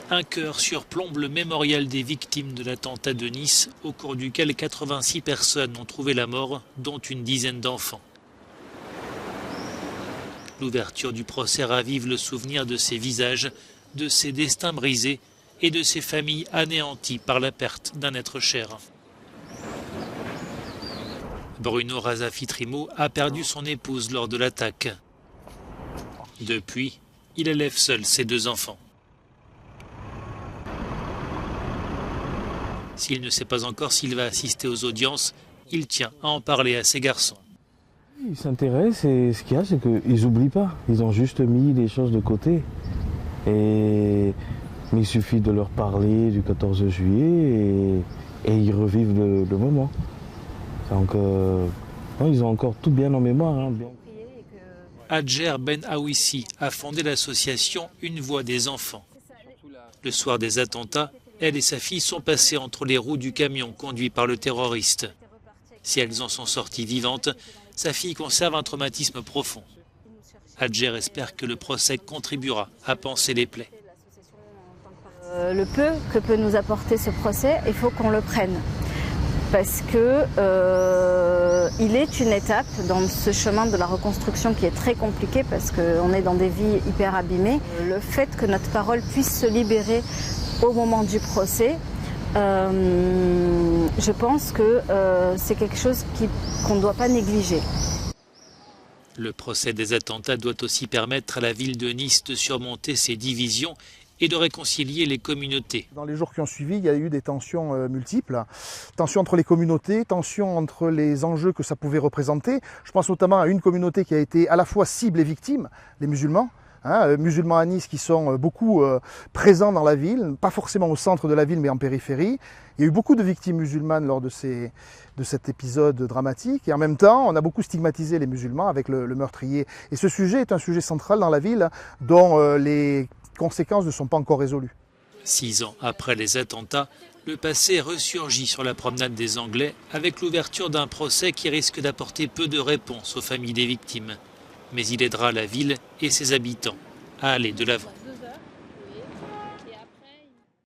Un cœur surplombe le mémorial des victimes de l'attentat de Nice, au cours duquel 86 personnes ont trouvé la mort, dont une dizaine d'enfants. L'ouverture du procès ravive le souvenir de ces visages, de ces destins brisés et de ces familles anéanties par la perte d'un être cher. Bruno Razafi-Trimo a perdu son épouse lors de l'attaque. Depuis, il élève seul ses 2 enfants. S'il ne sait pas encore s'il va assister aux audiences, il tient à en parler à ses garçons. Ils s'intéressent et ce qu'il y a, c'est qu'ils n'oublient pas. Ils ont juste mis les choses de côté. Mais il suffit de leur parler du 14 juillet et ils revivent le moment. Donc, ils ont encore tout bien en mémoire. Adjer Ben Awissi a fondé l'association Une Voix des enfants. Le soir des attentats, elle et sa fille sont passées entre les roues du camion conduit par le terroriste. Si elles en sont sorties vivantes, sa fille conserve un traumatisme profond. Adjer espère que le procès contribuera à panser les plaies. Le peu que peut nous apporter ce procès, il faut qu'on le prenne. Parce que il est une étape dans ce chemin de la reconstruction qui est très compliqué parce qu'on est dans des vies hyper abîmées. Le fait que notre parole puisse se libérer au moment du procès, je pense que c'est quelque chose qu'on ne doit pas négliger. Le procès des attentats doit aussi permettre à la ville de Nice de surmonter ses divisions et de réconcilier les communautés. Dans les jours qui ont suivi, il y a eu des tensions multiples. Tensions entre les communautés, tensions entre les enjeux que ça pouvait représenter. Je pense notamment à une communauté qui a été à la fois cible et victime, les musulmans. Musulmans à Nice qui sont beaucoup présents dans la ville, pas forcément au centre de la ville mais en périphérie. Il y a eu beaucoup de victimes musulmanes lors de cet épisode dramatique et en même temps on a beaucoup stigmatisé les musulmans avec le meurtrier. Et ce sujet est un sujet central dans la ville dont les conséquences ne sont pas encore résolues. 6 ans après les attentats, le passé ressurgit sur la promenade des Anglais avec l'ouverture d'un procès qui risque d'apporter peu de réponses aux familles des victimes. Mais il aidera la ville et ses habitants à aller de l'avant.